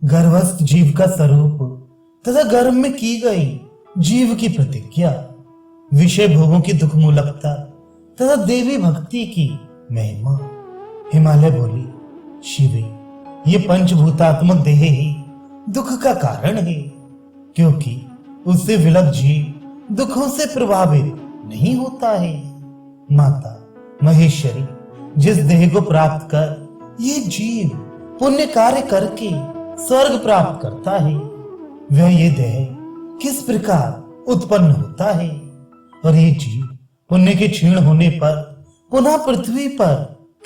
गर्भस्थ जीव का स्वरूप तथा गर्भ में की गई जीव की प्रतिज्ञा, विषय भोगों की दुख मूलकता तथा देवी भक्ति की महिमा। हिमालय बोली, शिवे, ये पंचभूतात्मक देह ही दुख का कारण है, क्योंकि उससे विलग जीव दुखों से प्रभावित नहीं होता है। माता महेश्वरी, जिस देह को प्राप्त कर ये जीव पुण्य कार्य करके स्वर्ग प्राप्त करता है, वह ये देह किस प्रकार उत्पन्न होता है और ये जीव पुण्य के क्षीण होने पर पुनः पृथ्वी पर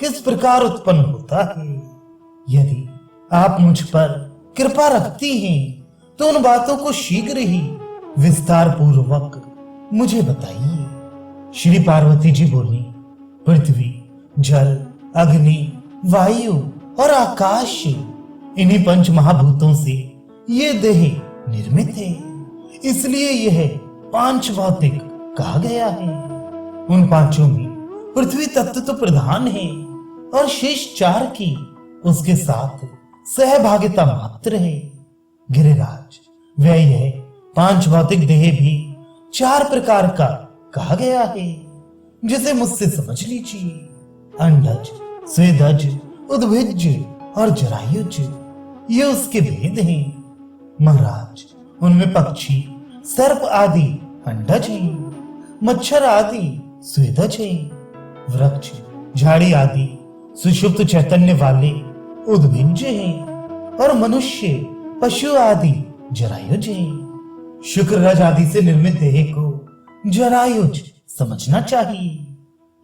किस प्रकार उत्पन्न होता है। यदि आप मुझ पर कृपा रखती हैं तो उन बातों को शीघ्र ही विस्तार पूर्वक मुझे बताइए। श्री पार्वती जी बोली, पृथ्वी, जल, अग्नि, वायु और आकाश, इन्हीं पंच महाभूतों से ये देह निर्मित है, इसलिए यह पांच भौतिक कहा गया है। उन पांचों में पृथ्वी तत्व तो प्रधान है और शेष चार की उसके साथ सहभागिता मात्र है। गिरिराज, वह यह पांच भौतिक देह भी चार प्रकार का कहा गया है, जिसे मुझसे समझ लीजिए। अंडज, स्वेदज, उद्भिज और जरायुज, ये उसके भेद हैं। महाराज, उनमें पक्षी, सर्प आदि अंडज हैं, मच्छर आदि स्वेदज हैं, वृक्ष, झाड़ी आदि सुषुप्त चैतन्य वाले उद्भिज हैं और मनुष्य, पशु आदि जरायुज हैं। शुक्र रज आदि से निर्मित देह को जरायुज समझना चाहिए।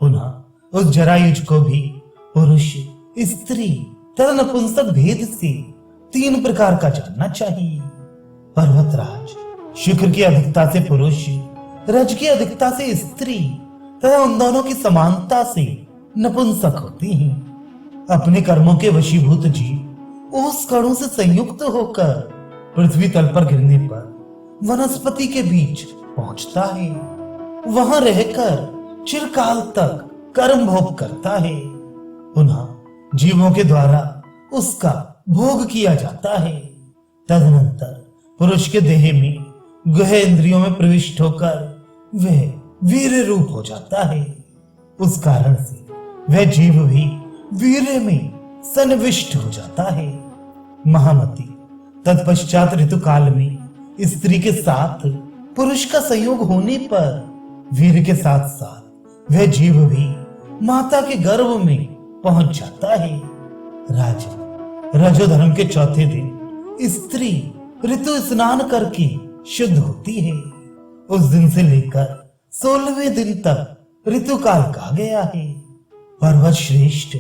पुनः उस जरायुज को भी पुरुष, स्त्री तथा नपुंसक भेद से तीन प्रकार का जानना चाहिए। पर्वतराज, शुक्र की अधिकता से पुरुष, रज की अधिकता से स्त्री तथा उन दोनों की समानता से नपुंसक होती हैं। अपने कर्मों के वशीभूत जीव उस कणों से संयुक्त होकर पृथ्वी तल पर गिरने पर वनस्पति के बीच पहुंचता है, वहां रहकर चिरकाल तक कर्म भोग करता है। पुनः जीवों के द्वारा उसका भोग किया जाता है। तदनंतर पुरुष के देह में गहन इंद्रियों में प्रविष्ट होकर वह वीर रूप हो जाता है। उस कारण से वह जीव भी वीर्य में सन्निविष्ट हो जाता है। महामती, तत्पश्चात ऋतु काल में स्त्री के साथ पुरुष का संयोग होने पर वीर के साथ साथ वह जीव भी माता के गर्भ में पहुंच जाता है। राजा, रजो धर्म के चौथे दिन स्त्री ऋतु स्नान करके शुद्ध होती है। उस दिन से लेकर 16वें दिन तक ऋतु काल कहा गया है। पर्वत श्रेष्ठ,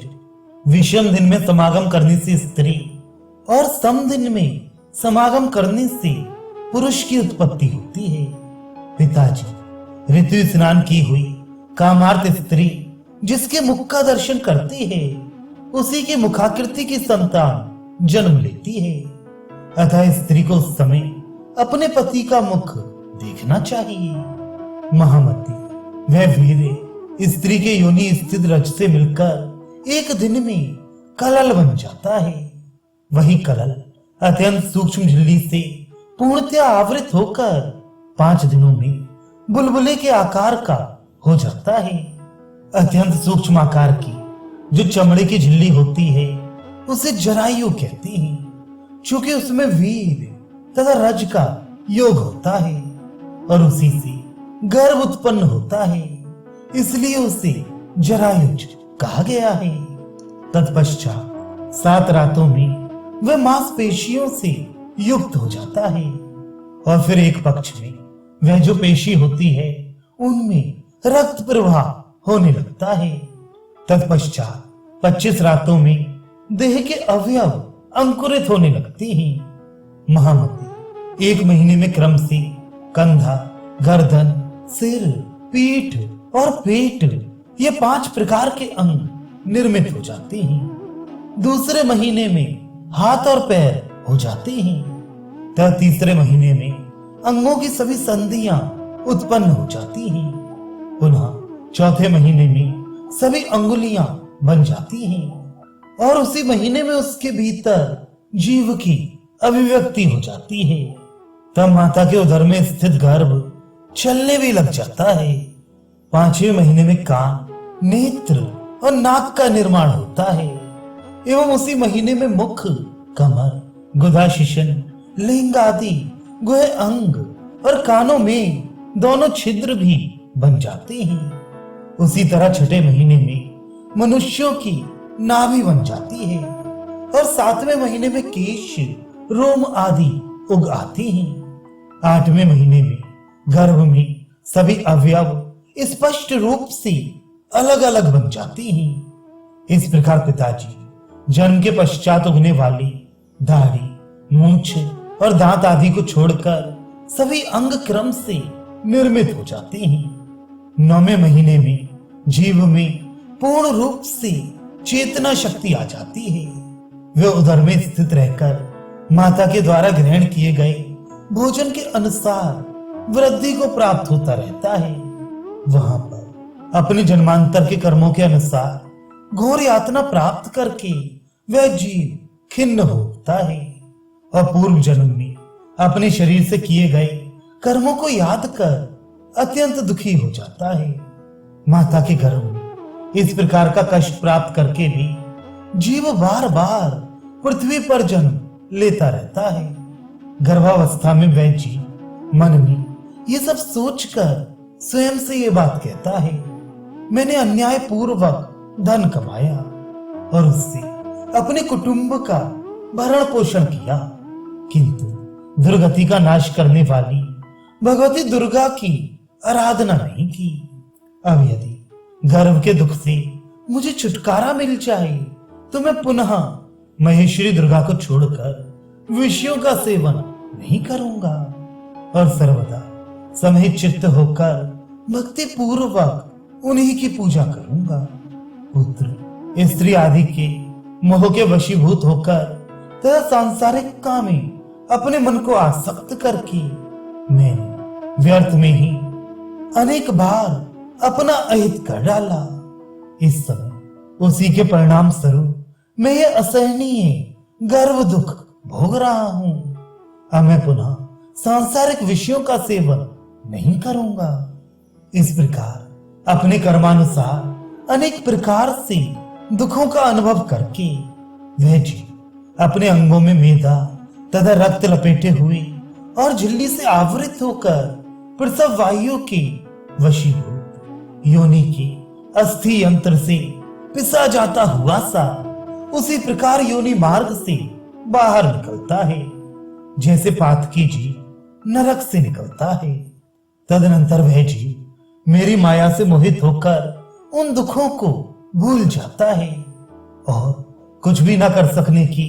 विषम दिन में समागम करने से स्त्री और सम दिन में समागम करने से पुरुष की उत्पत्ति होती है। पिताजी, ऋतु स्नान की हुई कामार्थ स्त्री जिसके मुख का दर्शन करती है, उसी की मुखाकृति की संतान जन्म लेती है। अतः स्त्री को उस समय अपने पति का मुख देखना चाहिए। महामती, वह वीर स्त्री के योनि स्थित रज से मिलकर एक दिन में कलल बन जाता है। वही कलल अत्यंत सूक्ष्म झिल्ली से पूर्णतया आवृत होकर 5 दिनों में बुलबुले के आकार का हो जाता है। अत्यंत सूक्ष्म आकार की जो चमड़े की झिल्ली होती है उसे जरायु कहते हैं, चूंकि उसमें वीर तथा रज का योग होता है और उसी से गर्भ उत्पन्न होता है, इसलिए उसे जरायुज कहा गया है। तत्पश्चात 7 रातों में वह मांसपेशियों से युक्त हो जाता है और फिर एक पक्ष में वह जो पेशी होती है उनमें रक्त प्रवाह होने लगता है। तत्पश्चात 25 रातों में देह के अवयव अंकुरित होने लगते हैं। महामती, 1 महीने में क्रम से कंधा, गर्दन, सिर, पीठ और पेट, ये 5 प्रकार के अंग निर्मित हो जाते हैं। दूसरे महीने में हाथ और पैर हो जाते हैं। तब तीसरे महीने में अंगों की सभी संधियां उत्पन्न हो जाती हैं। पुनः चौथे महीने में सभी अंगुलियां बन जाती हैं और उसी महीने में उसके भीतर जीव की अभिव्यक्ति हो जाती है। तब माता के उदर में स्थित गर्भ चलने भी लग जाता है। 5वें महीने में कान, नेत्र और नाक का निर्माण होता है एवं उसी महीने में मुख, कमर, गुदा शिशन, लिंग आदि गुहे अंग और कानों में दोनों छिद्र भी बन जाते हैं। उसी तरह 6ठे महीने में मनुष्यों की नाभि बन जाती है और 7वें महीने में केश, रोम आदि उग आते हैं। 8वें महीने में गर्भ में सभी अवयव स्पष्ट रूप से अलग अलग बन जाते हैं। इस प्रकार पिताजी जन्म के पश्चात उगने वाली दाढ़ी, मूंछ और दांत आदि को छोड़कर सभी अंग क्रम से निर्मित हो जाते हैं। 9वें महीने में जीव में पूर्ण रूप से चेतना शक्ति आ जाती है। वे उदर में स्थित रहकर माता के द्वारा ग्रहण किए गए भोजन के अनुसार वृद्धि को प्राप्त होता रहता है। वहां पर अपने जन्मांतर के कर्मों के अनुसार घोर यातना प्राप्त करके वह जीव खिन्न होता है और पूर्व जन्म में अपने शरीर से किए गए कर्मों को याद कर अत्यंत दुखी हो जाता है। माता के गर्भ में इस प्रकार का कष्ट प्राप्त करके भी जीव बार बार पृथ्वी पर जन्म लेता रहता है। गर्भावस्था में वह जीव मन में ये सब सोचकर स्वयं से ये बात कहता है, मैंने अन्याय पूर्वक धन कमाया और उससे अपने कुटुंब का भरण पोषण किया, किंतु दुर्गति का नाश करने वाली भगवती दुर्गा की आराधना नहीं की। अब यदि गर्भ के दुख से मुझे छुटकारा मिल जाए तो मैं पुनः महेश्वरी दुर्गा को छोड़कर विषयों का सेवन नहीं करूंगा और सर्वदा समहित चित्त होकर भक्ति पूर्वक उन्हीं की पूजा करूंगा। पुत्र, स्त्री आदि के मोह के वशीभूत होकर तथा सांसारिक काम में अपने मन को आसक्त करके मैंने व्यर्थ में ही अनेक बार अपना अहित कर डाला। इस समय उसी के परिणाम स्वरूप मैं ये असहनीय गर्व दुख भोग रहा हूं। अब मैं पुनः सांसारिक विषयों का सेवन नहीं करूंगा। इस प्रकार अपने कर्मानुसार अनेक प्रकार से दुखों का अनुभव करके वह जीव अपने अंगों में मेदा तथा रक्त लपेटे हुए और झिल्ली से आवृत होकर प्रसव वायु के वशीभूत योनि के अस्थि यंत्र से पिसा जाता हुआ सा उसी प्रकार योनि मार्ग से बाहर निकलता है, जैसे पातकी जीव नरक से निकलता है। तदनंतर वह जीव मेरी माया से मोहित होकर उन दुखों को भूल जाता है और कुछ भी न कर सकने की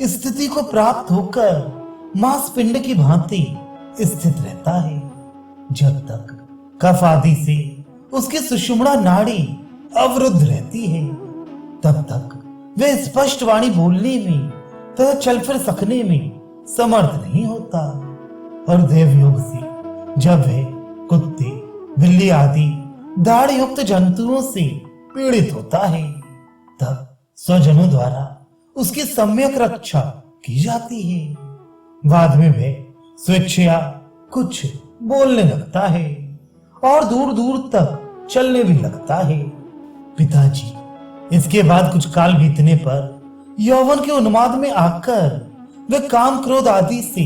स्थिति को प्राप्त होकर मांस पिंड की भांति स्थित रहता है। जब तक कफ आदि से उसकी सुषुम्ना नाड़ी अवरुद्ध रहती है तब तक वह स्पष्ट वाणी बोलने में तथा चल फिर सकने में समर्थ नहीं होता और देवयोग से जब वह कुत्ते, बिल्ली आदि दाढ़ युक्त जंतुओं से पीड़ित होता है तब स्वजनों द्वारा उसकी सम्यक रक्षा की जाती है। बाद में वह स्वेच्छया कुछ बोलने लगता है और दूर दूर तक चलने भी लगता है। पिताजी इसके बाद कुछ काल बीतने पर यौवन के उन्माद में आकर वह काम क्रोध आदि से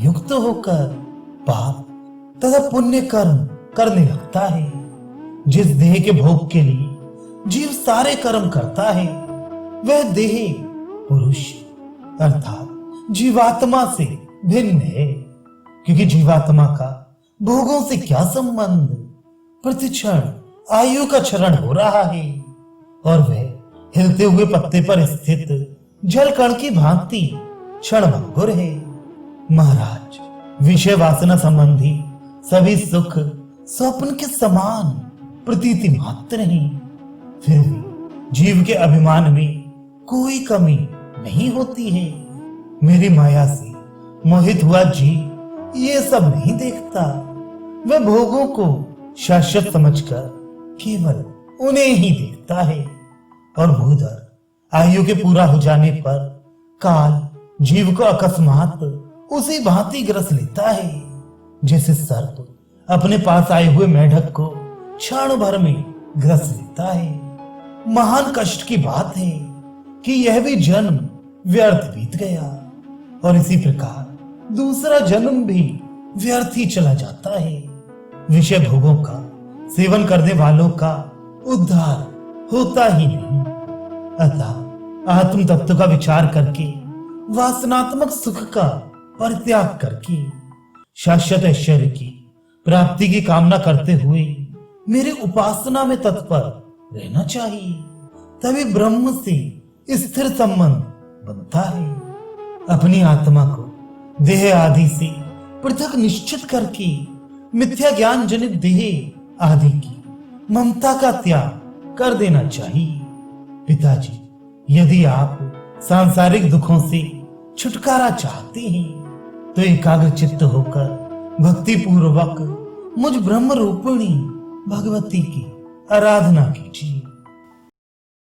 युक्त होकर पाप तथा पुण्य कर्म करने लगता है। जिस देह के भोग के लिए जीव सारे कर्म करता है वह देह पुरुष अर्थात जीवात्मा से भिन्न है, क्योंकि जीवात्मा का भोगों से क्या संबंध। प्रतिक्षण आयु का क्षरण हो रहा है और वह हिलते हुए पत्ते पर स्थित जल कण की भांति क्षणभंगुर है। महाराज, विषय वासना संबंधी सभी सुख स्वप्न के समान प्रतीति मात्र नहीं, फिर भी जीव के अभिमान में कोई कमी नहीं होती है। मेरी माया से मोहित हुआ जीव ये सब नहीं देखता, वह भोगों को शाश्वत समझकर केवल उन्हें ही देखता है और भूधर आयु के पूरा हो जाने पर काल जीव को अकस्मात उसी भांति ग्रस लेता है जैसे सर्प अपने पास आए हुए मेढक को क्षण भर में ग्रस लेता है। महान कष्ट की बात है कि यह भी जन्म व्यर्थ बीत गया और इसी प्रकार दूसरा जन्म भी व्यर्थ ही चला जाता है। विषय भोगों का सेवन करने वालों का उद्धार होता ही नहीं। अतः आत्म तत्व का विचार करके वासनात्मक सुख का परित्याग करके शाश्वत ऐश्वर्य की प्राप्ति की कामना करते हुए मेरे उपासना में तत्पर रहना चाहिए। तभी ब्रह्म से स्थिर संबंध बनता है। अपनी आत्मा को देह आदि से पृथक निश्चित करके मिथ्या ज्ञान जनित देह आदि की ममता का त्याग कर देना चाहिए। पिताजी, यदि आप सांसारिक दुखों से छुटकारा चाहते हैं तो एकाग्र चित्त होकर भक्ति पूर्वक मुझ ब्रह्म रूपिणी भगवती की आराधना कीजिए।